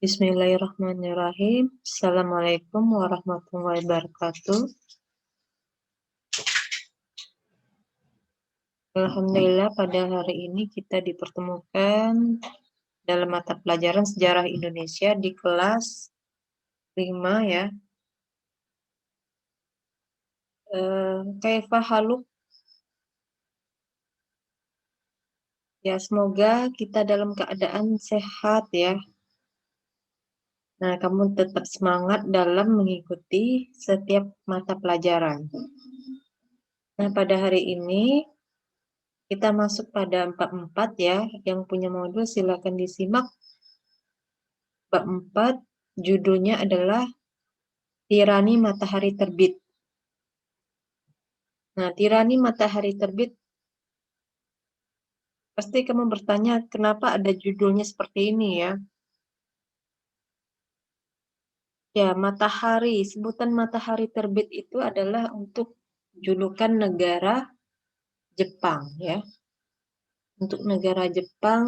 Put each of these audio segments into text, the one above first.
Bismillahirrahmanirrahim. Assalamualaikum warahmatullahi wabarakatuh. Alhamdulillah pada hari ini kita dipertemukan dalam mata pelajaran Sejarah Indonesia di kelas 5 ya. Kaifa haluk? Ya, semoga kita dalam keadaan sehat ya. Nah, kamu tetap semangat dalam mengikuti setiap mata pelajaran. Nah, pada hari ini kita masuk pada 44 ya. Yang punya modul silakan disimak. Bab 4, judulnya adalah Tirani Matahari Terbit. Nah, tirani matahari terbit, pasti kamu bertanya kenapa ada judulnya seperti ini ya. Ya, matahari, sebutan matahari terbit itu adalah untuk julukan negara Jepang ya. Untuk negara Jepang,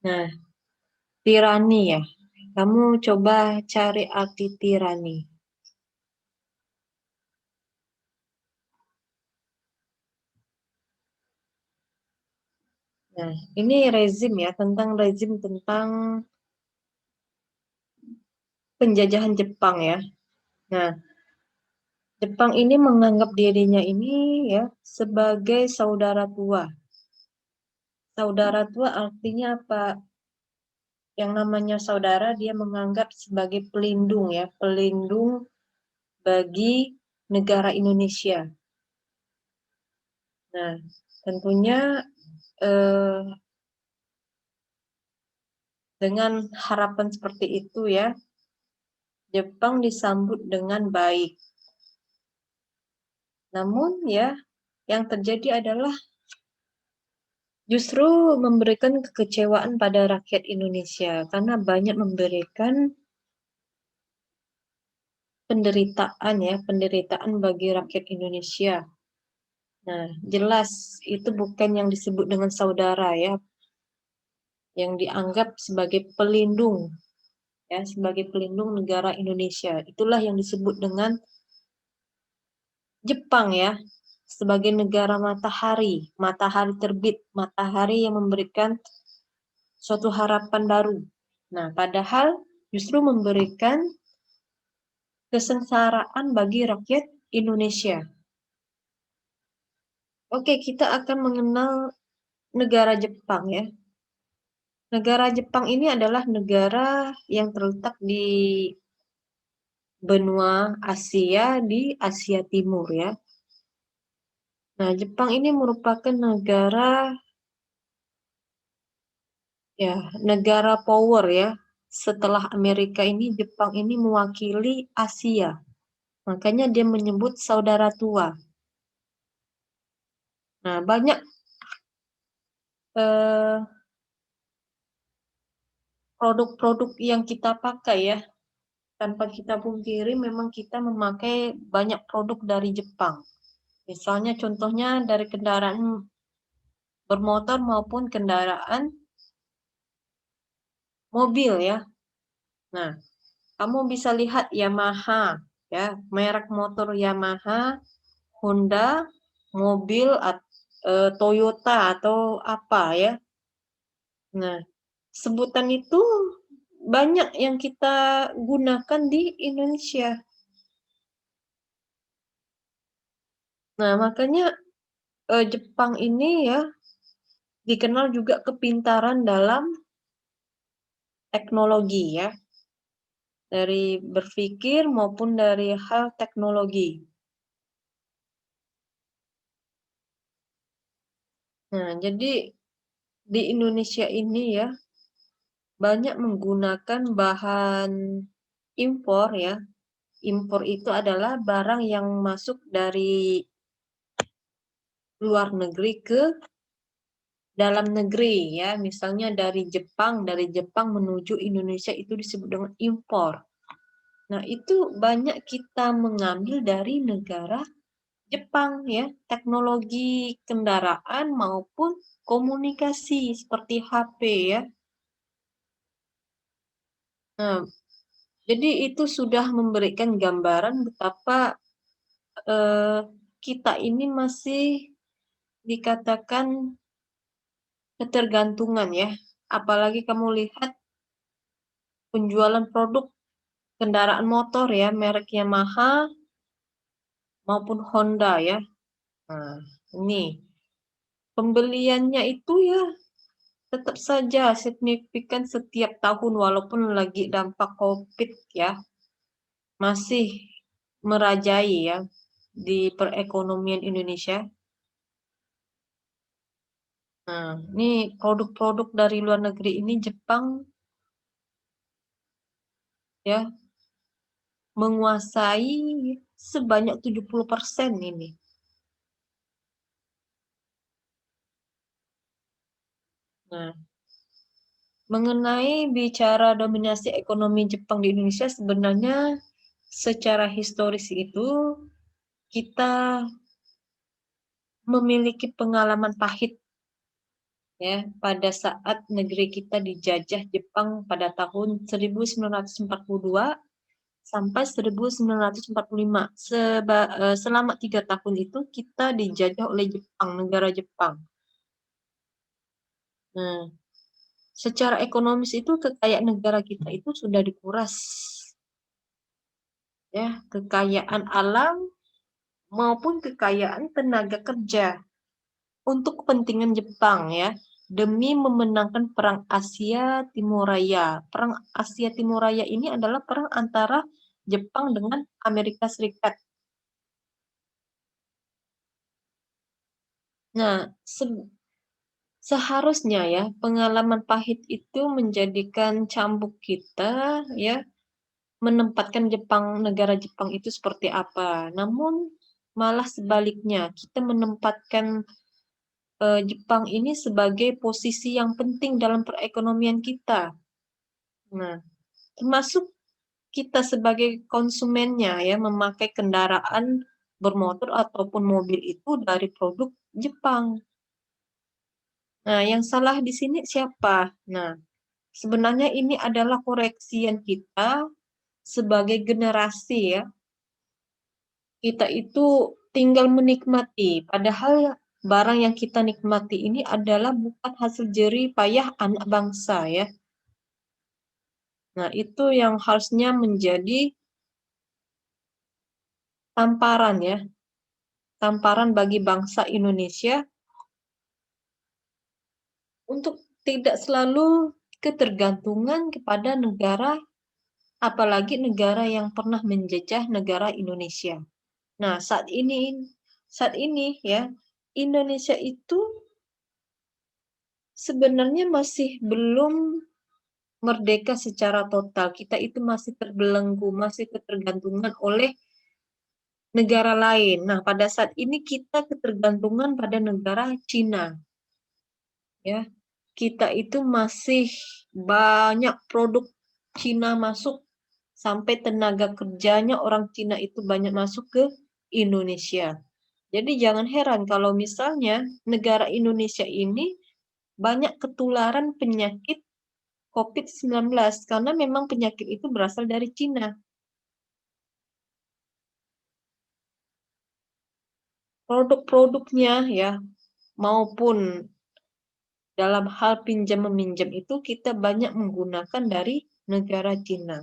nah, tirani ya. Kamu coba cari arti tirani. Nah, ini rezim ya, tentang rezim tentang penjajahan Jepang ya. Nah, Jepang ini menganggap dirinya ini ya sebagai saudara tua. Saudara tua artinya apa? Yang namanya saudara dia menganggap sebagai pelindung ya, pelindung bagi negara Indonesia. Nah, tentunya dengan harapan seperti itu ya, Jepang disambut dengan baik. Namun ya, yang terjadi adalah justru memberikan kekecewaan pada rakyat Indonesia karena banyak memberikan penderitaan bagi rakyat Indonesia. Nah, jelas itu bukan yang disebut dengan saudara ya, yang dianggap sebagai pelindung ya, sebagai pelindung negara Indonesia. Itulah yang disebut dengan Jepang ya, sebagai negara matahari, matahari terbit, matahari yang memberikan suatu harapan baru. Nah, padahal justru memberikan kesengsaraan bagi rakyat Indonesia. Oke, kita akan mengenal negara Jepang ya. Negara Jepang ini adalah negara yang terletak di benua Asia di Asia Timur ya. Nah, Jepang ini merupakan negara power ya. Setelah Amerika ini Jepang ini mewakili Asia. Makanya dia menyebut saudara tua. Nah, banyak eh, produk-produk yang kita pakai ya. Tanpa kita pungkiri memang kita memakai banyak produk dari Jepang. Misalnya contohnya dari kendaraan bermotor maupun kendaraan mobil ya. Nah, kamu bisa lihat Yamaha ya, merek motor Yamaha, Honda, mobil Toyota atau apa ya. Nah, sebutan itu banyak yang kita gunakan di Indonesia. Nah, makanya Jepang ini ya dikenal juga kepintaran dalam teknologi ya, dari berpikir maupun dari hal teknologi. Nah, jadi di Indonesia ini ya banyak menggunakan bahan impor ya. Impor itu adalah barang yang masuk dari luar negeri ke dalam negeri ya. Misalnya dari Jepang menuju Indonesia itu disebut dengan impor. Nah, itu banyak kita mengambil dari negara Jepang ya, teknologi kendaraan maupun komunikasi seperti HP ya. Nah, jadi itu sudah memberikan gambaran betapa, eee, kita ini masih dikatakan ketergantungan ya, apalagi kamu lihat penjualan produk kendaraan motor ya, merek Yamaha maupun Honda ya. Nah, ini pembeliannya itu ya tetap saja signifikan setiap tahun walaupun lagi dampak Covid ya, masih merajai ya di perekonomian Indonesia. Nah, ini produk-produk dari luar negeri ini Jepang ya menguasai sebanyak 70% ini. Nah, mengenai bicara dominasi ekonomi Jepang di Indonesia sebenarnya secara historis itu kita memiliki pengalaman pahit ya pada saat negeri kita dijajah Jepang pada tahun 1942 sampai 1945. Selama 3 tahun itu kita dijajah oleh Jepang, negara Jepang. Nah, secara ekonomis itu kekayaan negara kita itu sudah dikuras. Ya, kekayaan alam maupun kekayaan tenaga kerja untuk kepentingan Jepang ya, demi memenangkan Perang Asia Timur Raya. Perang Asia Timur Raya ini adalah perang antara Jepang dengan Amerika Serikat. Nah, seharusnya ya pengalaman pahit itu menjadikan cambuk kita ya menempatkan negara Jepang itu seperti apa. Namun malah sebaliknya, kita menempatkan Jepang ini sebagai posisi yang penting dalam perekonomian kita. Nah, termasuk kita sebagai konsumennya ya memakai kendaraan bermotor ataupun mobil itu dari produk Jepang. Nah, yang salah di sini siapa? Nah, sebenarnya ini adalah koreksian kita sebagai generasi ya. Kita itu tinggal menikmati, padahal barang yang kita nikmati ini adalah bukan hasil jerih payah anak bangsa ya. Nah, itu yang harusnya menjadi tamparan ya, tamparan bagi bangsa Indonesia untuk tidak selalu ketergantungan kepada negara, apalagi negara yang pernah menjajah negara Indonesia. Nah, saat ini ya, Indonesia itu sebenarnya masih belum merdeka secara total. Kita itu masih terbelenggu, masih ketergantungan oleh negara lain. Nah, pada saat ini kita ketergantungan pada negara Cina. Ya, kita itu masih banyak produk Cina masuk sampai tenaga kerjanya orang Cina itu banyak masuk ke Indonesia. Jadi jangan heran kalau misalnya negara Indonesia ini banyak ketularan penyakit COVID-19 karena memang penyakit itu berasal dari Cina. Produk-produknya ya maupun dalam hal pinjam meminjam itu kita banyak menggunakan dari negara Cina.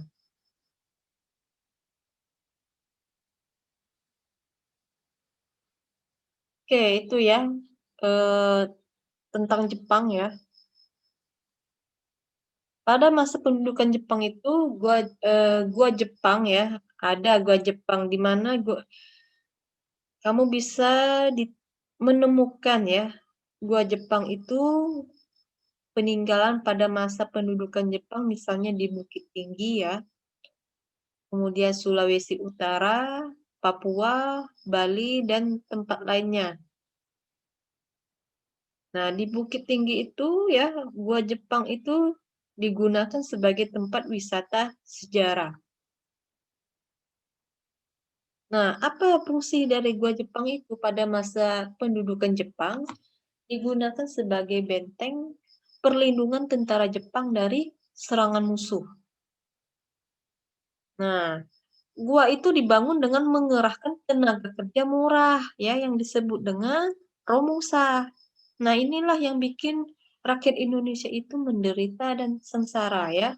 Oke, itu ya eh, tentang Jepang ya. Pada masa pendudukan Jepang itu gua Jepang ya, ada gua Jepang di mana kamu bisa menemukan ya gua Jepang itu peninggalan pada masa pendudukan Jepang misalnya di Bukit Tinggi ya, kemudian Sulawesi Utara, Papua, Bali, dan tempat lainnya. Nah, di Bukit Tinggi itu ya, gua Jepang itu digunakan sebagai tempat wisata sejarah. Nah, apa fungsi dari gua Jepang itu pada masa pendudukan Jepang? Digunakan sebagai benteng perlindungan tentara Jepang dari serangan musuh. Nah, gua itu dibangun dengan mengerahkan tenaga kerja murah ya yang disebut dengan Romusa. Nah, inilah yang bikin rakyat Indonesia itu menderita dan sengsara ya.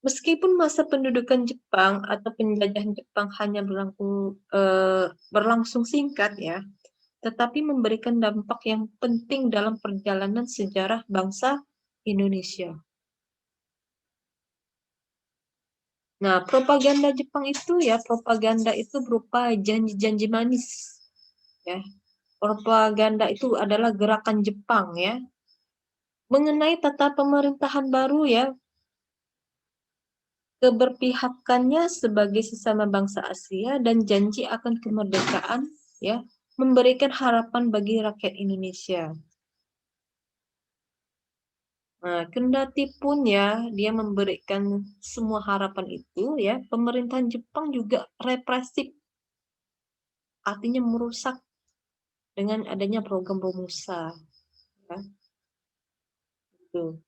Meskipun masa pendudukan Jepang atau penjajahan Jepang hanya berlangsung singkat ya, tetapi memberikan dampak yang penting dalam perjalanan sejarah bangsa Indonesia. Nah, propaganda itu berupa janji-janji manis ya. Propaganda itu adalah gerakan Jepang ya mengenai tata pemerintahan baru ya, keberpihakannya sebagai sesama bangsa Asia dan janji akan kemerdekaan ya, memberikan harapan bagi rakyat Indonesia. Nah, kendati pun ya dia memberikan semua harapan itu ya, pemerintahan Jepang juga represif, artinya merusak dengan adanya program Romusa ya. Gitu.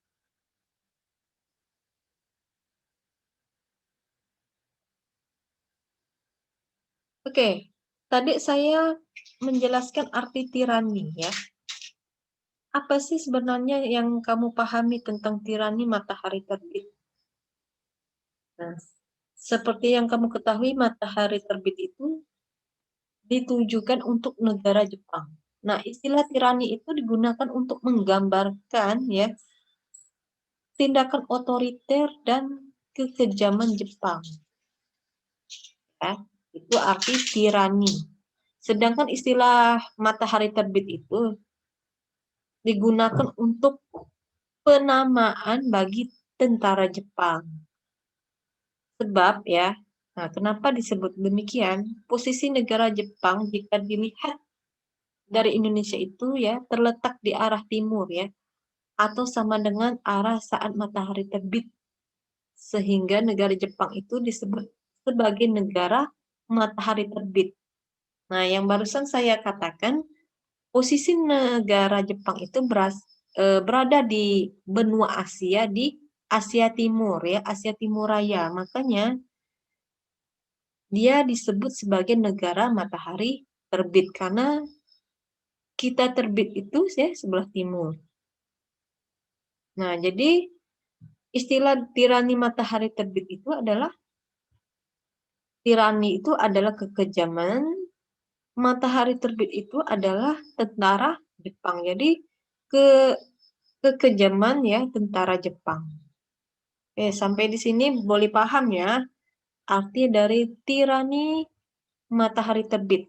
Oke, tadi saya menjelaskan arti tirani ya. Apa sih sebenarnya yang kamu pahami tentang tirani matahari terbit? Nah, seperti yang kamu ketahui, matahari terbit itu ditujukan untuk negara Jepang. Nah, istilah tirani itu digunakan untuk menggambarkan ya tindakan otoriter dan kekejaman Jepang. Ya, itu arti tirani. Sedangkan istilah matahari terbit itu digunakan untuk penamaan bagi tentara Jepang. Sebab ya, nah kenapa disebut demikian? Posisi negara Jepang jika dilihat dari Indonesia itu ya terletak di arah timur ya, atau sama dengan arah saat matahari terbit. Sehingga negara Jepang itu disebut sebagai negara matahari terbit. Nah, yang barusan saya katakan, posisi negara Jepang itu berada di benua Asia, di Asia Timur ya, Asia Timur Raya. Makanya dia disebut sebagai negara matahari terbit karena kita terbit itu ya sebelah timur. Nah, jadi istilah tirani matahari terbit itu adalah tirani itu adalah kekejaman, matahari terbit itu adalah tentara Jepang. Jadi ke kekejaman ya tentara Jepang. Sampai di sini boleh paham ya arti dari tirani matahari terbit.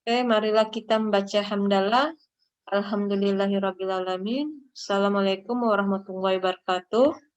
Marilah kita membaca hamdalah. Alhamdulillahirrabbilalamin. Assalamualaikum warahmatullahi wabarakatuh.